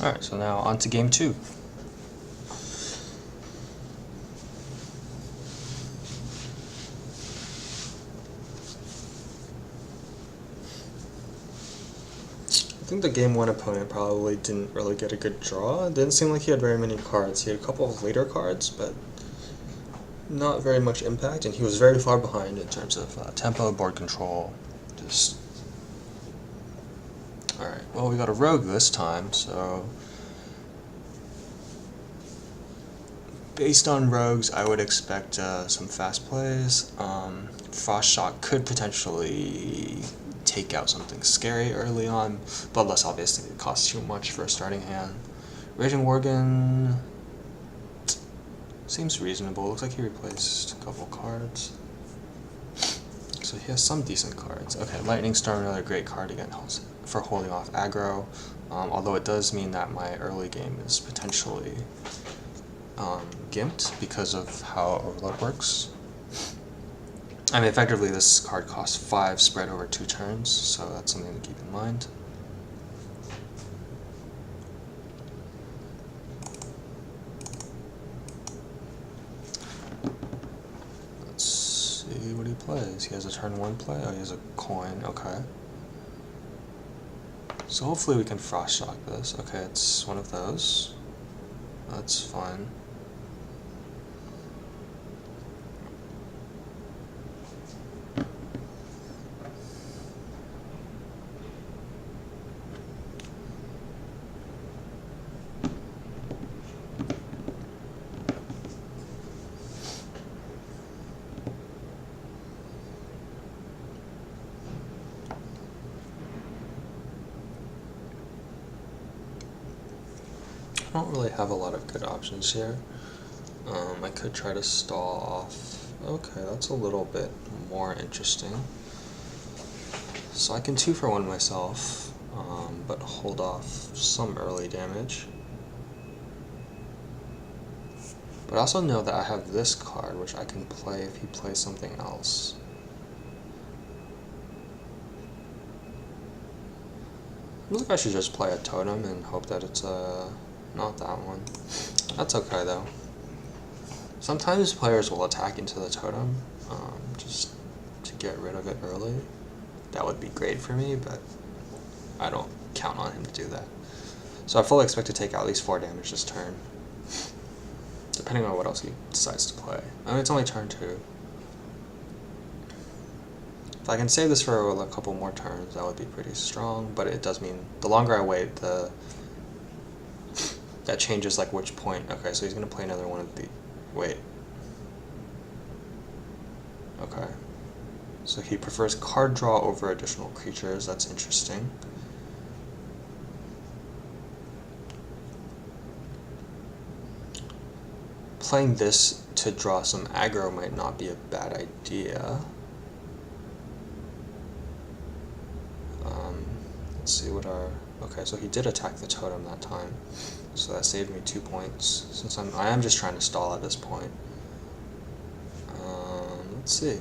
Alright, so now on to game 2. I think the game 1 opponent probably didn't really get a good draw. It didn't seem like he had very many cards. He had a couple of later cards, but not very much impact, and he was very far behind in terms of tempo, board control. Just alright, well, we got a rogue this time, so based on rogues, I would expect some fast plays. Frost Shock could potentially take out something scary early on, but less obviously it costs too much for a starting hand. Raging Worgen seems reasonable. Looks like he replaced a couple cards. So he has some decent cards. Okay, Lightning Storm, another great card again for holding off aggro, although it does mean that my early game is potentially gimped because of how Overload works. I mean, effectively this card costs 5 spread over 2 turns, so that's something to keep in mind. Let's see what he plays. He has a turn 1 play. Oh, he has a coin. Okay. So hopefully we can Frost Shock this. Okay, it's one of those. That's fine. I don't really have a lot of good options here. I could try to stall off. Okay, that's a little bit more interesting. So I can 2-for-1 myself, but hold off some early damage. But I also know that I have this card, which I can play if he plays something else. I think I should just play a totem and hope that it's not that one. That's okay though. Sometimes players will attack into the totem just to get rid of it early. That would be great for me, but I don't count on him to do that. So I fully expect to take at least 4 damage this turn, depending on what else he decides to play. I mean, it's only turn 2. If I can save this for a couple more turns, that would be pretty strong, but it does mean the longer I wait, that changes like which point. Okay, so he's going to play another one of the... Wait. Okay. So he prefers card draw over additional creatures. That's interesting. Playing this to draw some aggro might not be a bad idea. Let's see what our... Okay, so he did attack the totem that time, so that saved me 2 points, since I am just trying to stall at this point. Let's see.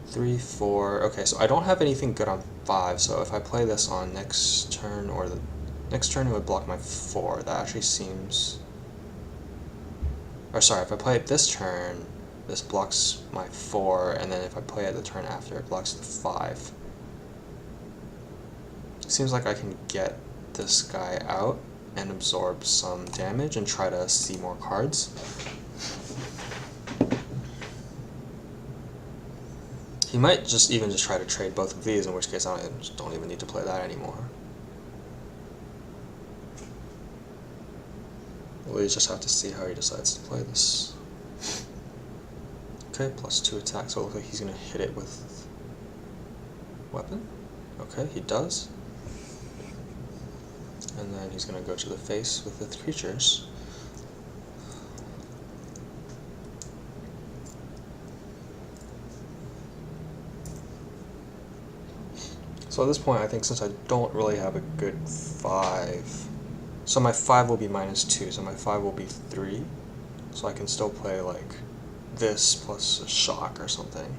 3, 4... Okay, so I don't have anything good on 5, so if I play this on next turn, or the next turn it would block my 4. That actually seems... Or sorry, if I play it this turn, this blocks my 4, and then if I play it the turn after, it blocks the 5. Seems like I can get this guy out and absorb some damage and try to see more cards. He might just try to trade both of these, in which case I don't even need to play that anymore. We'll just have to see how he decides to play this. Okay, +2 attack, so it looks like he's going to hit it with weapon. Okay, he does. And then he's going to go to the face with the creatures. So at this point, I think since I don't really have a good 5, so my 5 will be -2, so my 5 will be 3. So I can still play like this plus a shock or something.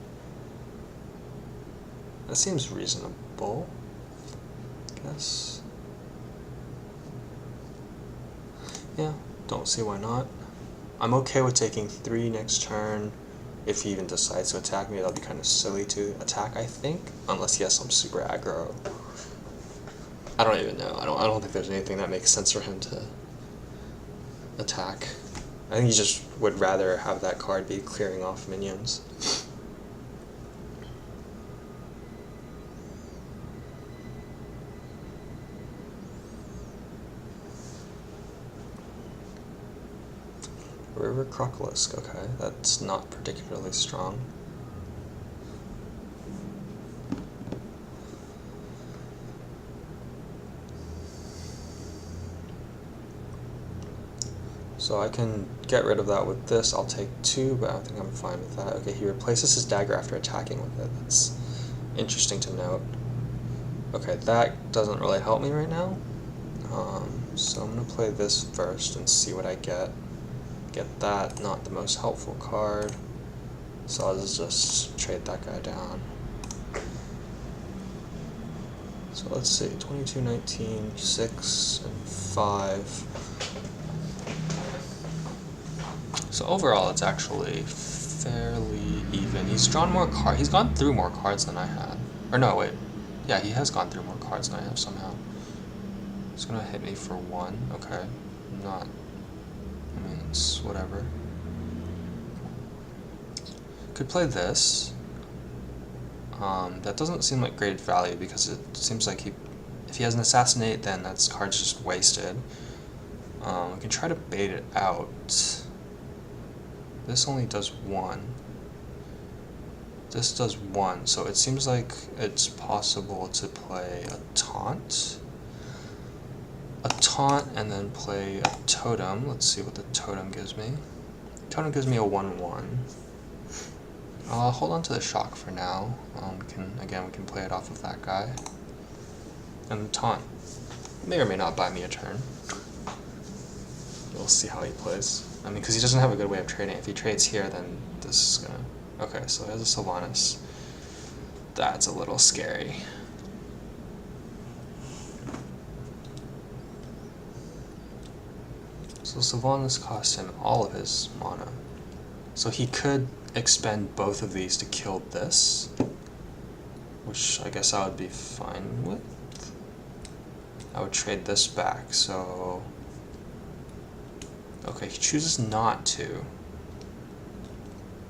That seems reasonable, I guess. Yeah, don't see why not. I'm okay with taking 3 next turn. If he even decides to attack me, that'll be kind of silly to attack, I think. Unless he has some super aggro. I don't even know. I don't think there's anything that makes sense for him to attack. I think he just would rather have that card be clearing off minions. River Crocolisk, okay, that's not particularly strong. So I can get rid of that with this. I'll take 2, but I think I'm fine with that. Okay, he replaces his dagger after attacking with it. That's interesting to note. Okay, that doesn't really help me right now. So I'm going to play this first and see what I get. Get that, not the most helpful card. So I'll just trade that guy down. So let's see, 22, 19, 6, and 5. So overall, it's actually fairly even. He's drawn more cards. He's gone through more cards than I had. Or no, wait. Yeah, he has gone through more cards than I have somehow. He's gonna hit me for 1. Okay. Not. I mean, it's whatever. Could play this. That doesn't seem like great value because it seems like if he has an assassinate, then that card's just wasted. We can try to bait it out. This only does 1. This does 1, so it seems like it's possible to play a taunt. A taunt and then play a totem. Let's see what the totem gives me. Totem gives me a 1/1. I'll hold on to the shock for now. We can play it off of that guy. And taunt may or may not buy me a turn. We'll see how he plays. I mean, because he doesn't have a good way of trading. If he trades here, then this is gonna... Okay, so he has a Sylvanas. That's a little scary. So Sylvanas cost him all of his mana. So he could expend both of these to kill this, which I guess I would be fine with. I would trade this back, so... Okay, he chooses not to.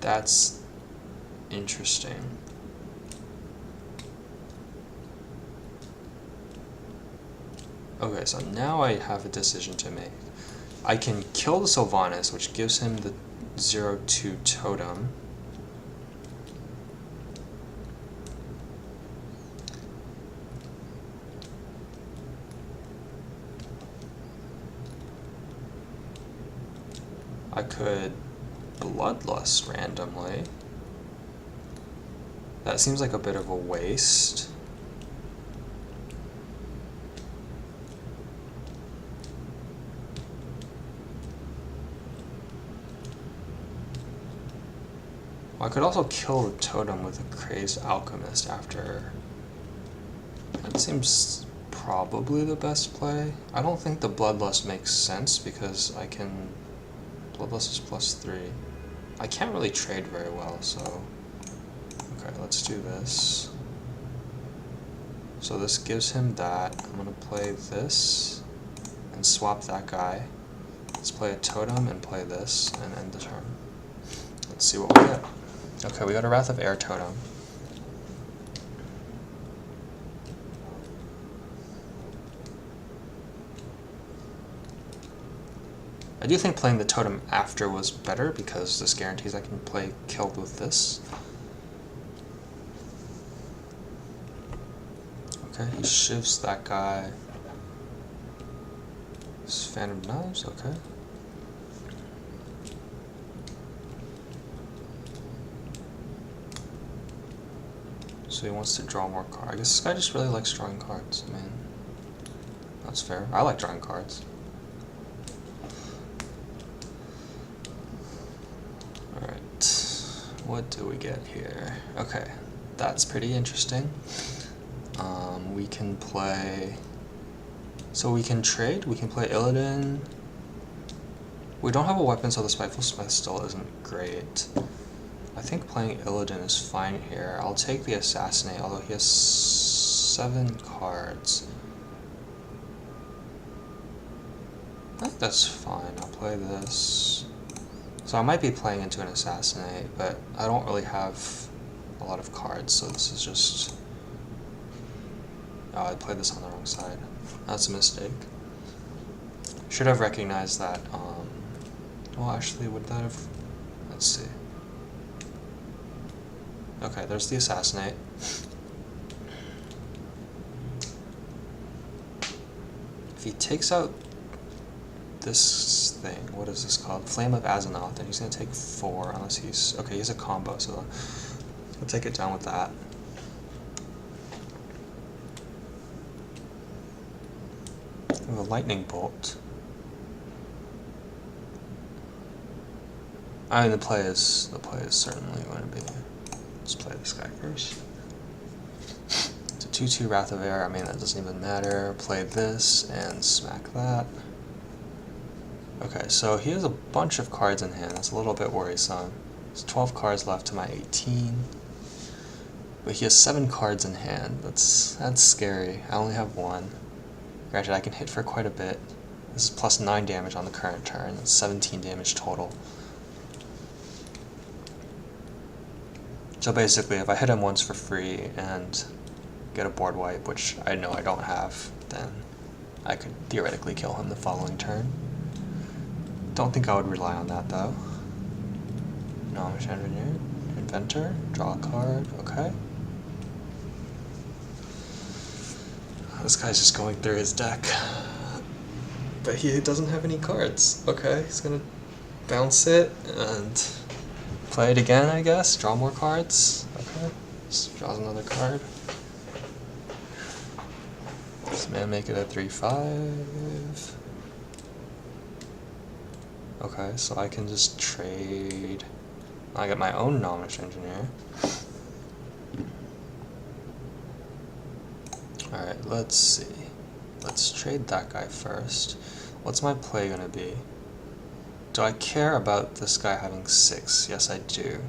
That's interesting. Okay, so now I have a decision to make. I can kill the Sylvanas, which gives him the 0/2 totem. I could Bloodlust randomly. That seems like a bit of a waste. I could also kill the totem with a Crazed Alchemist after. That seems probably the best play. I don't think the Bloodlust makes sense because I can... Bloodlust is +3. I can't really trade very well, so... Okay, let's do this. So this gives him that. I'm going to play this and swap that guy. Let's play a totem and play this and end the turn. Let's see what we get. Okay, we got a Wrath of Air totem. I do think playing the totem after was better because this guarantees I can play killed with this. Okay, he shifts that guy. This Fan of Knives, okay. So he wants to draw more cards. I guess this guy just really likes drawing cards. I mean, that's fair. I like drawing cards. Alright, what do we get here? Okay, that's pretty interesting. We can play... So we can trade. We can play Illidan We don't have a weapon, so the Spiteful Smith still isn't great. I think playing Illidan is fine here. I'll take the Assassinate, although he has 7 cards. I think that's fine. I'll play this. So I might be playing into an Assassinate, but I don't really have a lot of cards, so this is just... Oh, I played this on the wrong side. That's a mistake. Should have recognized that. Well, actually, would that have... Let's see. Okay, there's the Assassinate. If he takes out this thing, what is this called? Flame of Azeroth, and he's going to take 4 unless he's... Okay, he's a combo, so I'll take it down with that. We have a Lightning Bolt. I mean, the play is certainly going to be... Let's play this guy first. It's a 2/2 Wrath of Air. I mean, that doesn't even matter. Play this and smack that. Okay, so he has a bunch of cards in hand. That's a little bit worrisome. There's 12 cards left to my 18. But he has 7 cards in hand. That's scary. I only have 1. Granted, I can hit for quite a bit. This is plus 9 damage on the current turn. That's 17 damage total. So basically, if I hit him once for free and get a board wipe, which I know I don't have, then I could theoretically kill him the following turn. Don't think I would rely on that, though. Gnomish Engineer, Inventor, draw a card, okay. This guy's just going through his deck. But he doesn't have any cards. Okay, he's gonna bounce it and play it again, I guess. Draw more cards. Okay. Just draws another card. This man make it a 3/5. Okay, so I can just trade. I got my own Gnomish Engineer. Alright, let's see. Let's trade that guy first. What's my play gonna be? Do I care about this guy having 6? Yes, I do.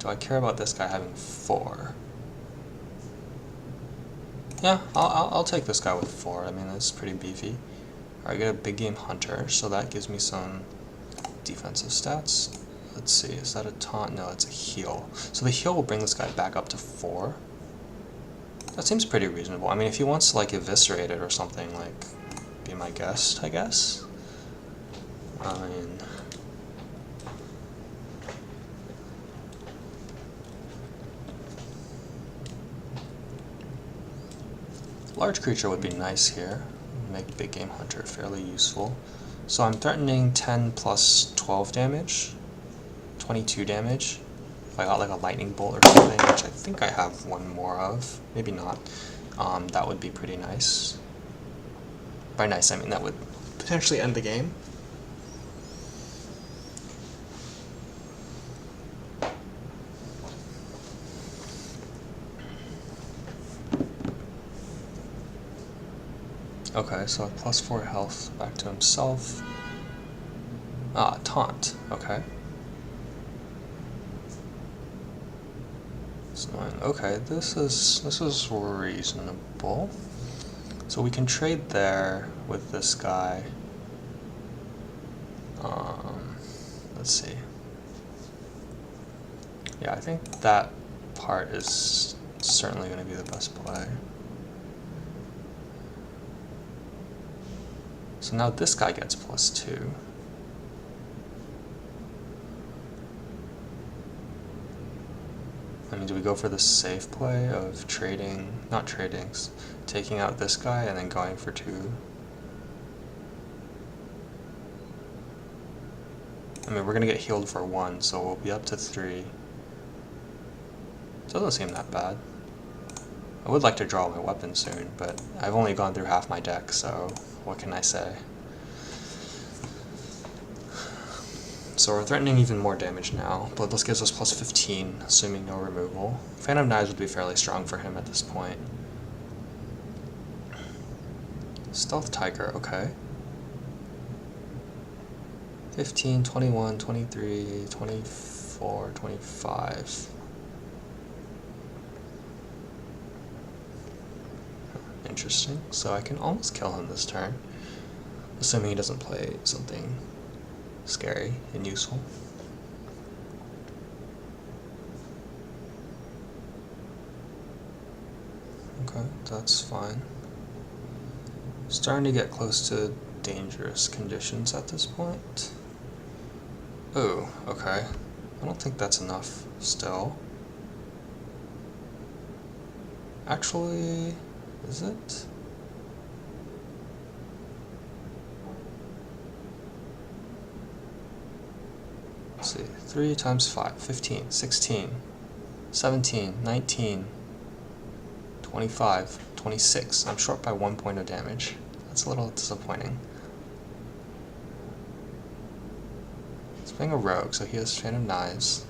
Do I care about this guy having 4? Yeah, I'll take this guy with 4. I mean, that's pretty beefy. Alright, I get a big game hunter, so that gives me some defensive stats. Let's see, is that a taunt? No, it's a heal. So the heal will bring this guy back up to 4. That seems pretty reasonable. I mean, if he wants to, like, eviscerate it or something, like, be my guest, I guess. I mean... Large creature would be nice here. Make Big Game Hunter fairly useful. So I'm threatening 10 plus 12 damage. 22 damage. If I got like a lightning bolt or something, which I think I have one more of. Maybe not. That would be pretty nice. By nice, I mean that would potentially end the game. Okay, so plus 4 health back to himself. Ah, taunt. Okay. It's annoying. Okay, this is reasonable. So we can trade there with this guy. Let's see. Yeah, I think that part is certainly going to be the best play. So now this guy gets plus 2. I mean, do we go for the safe play of trading, not trading, taking out this guy and then going for 2? I mean, we're gonna get healed for 1, so we'll be up to 3. Doesn't seem that bad. I would like to draw my weapon soon, but I've only gone through half my deck, so what can I say? So we're threatening even more damage now. Bloodlust gives us plus 15, assuming no removal. Phantom Knives would be fairly strong for him at this point. Stealth Tiger, okay. 15, 21, 23, 24, 25. Interesting. So I can almost kill him this turn, assuming he doesn't play something scary and useful. Okay, that's fine. Starting to get close to dangerous conditions at this point. Oh, okay. I don't think that's enough still. Actually, is it? Let's see. 3 times 5, 15, 16, 17, 19, 25, 26. I'm short by 1 point of damage. That's a little disappointing. He's playing a rogue, so he has Chain of Knives.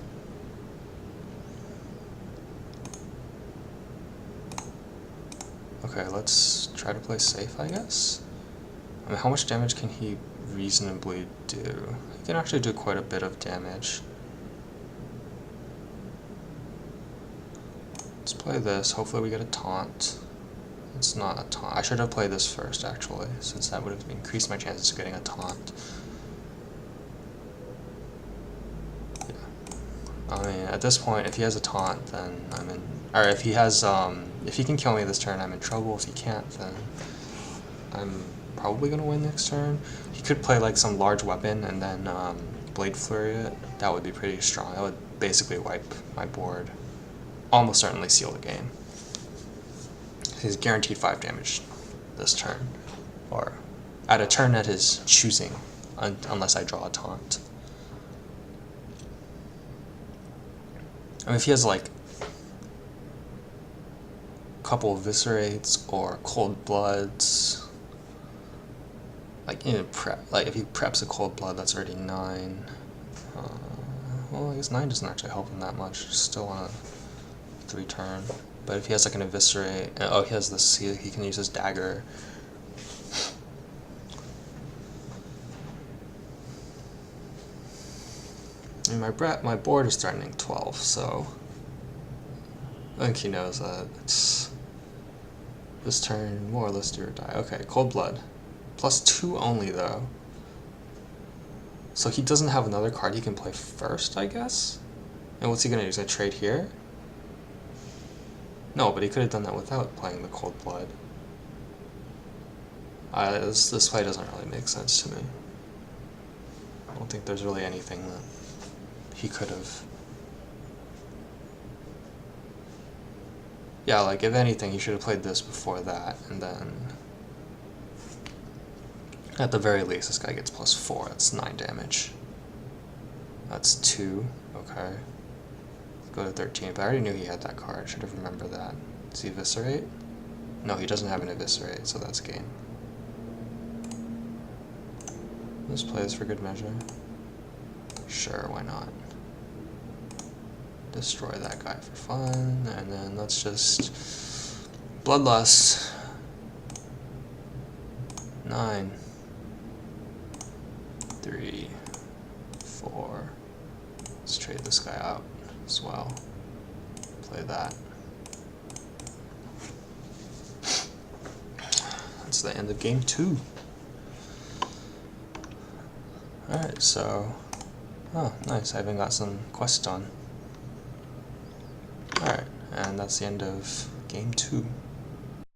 Okay, let's try to play safe, I guess. I mean, how much damage can he reasonably do? He can actually do quite a bit of damage. Let's play this. Hopefully we get a taunt. It's not a taunt. I should have played this first, actually, since that would have increased my chances of getting a taunt. Yeah. I mean, at this point, if he has a taunt, then I'm in... Or if he has, if he can kill me this turn, I'm in trouble. If he can't, then I'm probably going to win next turn. He could play, like, some large weapon and then Blade Flurry it. That would be pretty strong. That would basically wipe my board. Almost certainly seal the game. He's guaranteed 5 damage this turn, or at a turn at his choosing, unless I draw a taunt. I mean, if he has like a couple of Eviscerates or Cold Bloods, like in prep, like if he preps a Cold Blood, that's already 9. Well, I guess 9 doesn't actually help him that much. Still on a 3 turn. But if he has like an Eviscerate, oh, he has this, he can use his dagger. And my board is threatening 12, so I think he knows that it's this turn more or less do or die. Okay, Cold Blood. +2 only though. So he doesn't have another card he can play first, I guess? And what's he gonna do? He's gonna trade here? No, but he could have done that without playing the Cold Blood. This play doesn't really make sense to me. I don't think there's really anything that he could have... Yeah, like, if anything, he should have played this before that, and then... At the very least, this guy gets +4. That's 9 damage. That's 2. Okay. Go to 13, but I already knew he had that card. Should have remembered that. Does he Eviscerate? No, he doesn't have an Eviscerate, so that's game. Let's play this for good measure. Sure, why not? Destroy that guy for fun, and then let's just... Bloodlust. 9. 3. 4. Let's trade this guy out as well. Play that. That's the end of game 2. Alright, so... Oh, nice, I even got some quests done. Alright, and that's the end of game 2.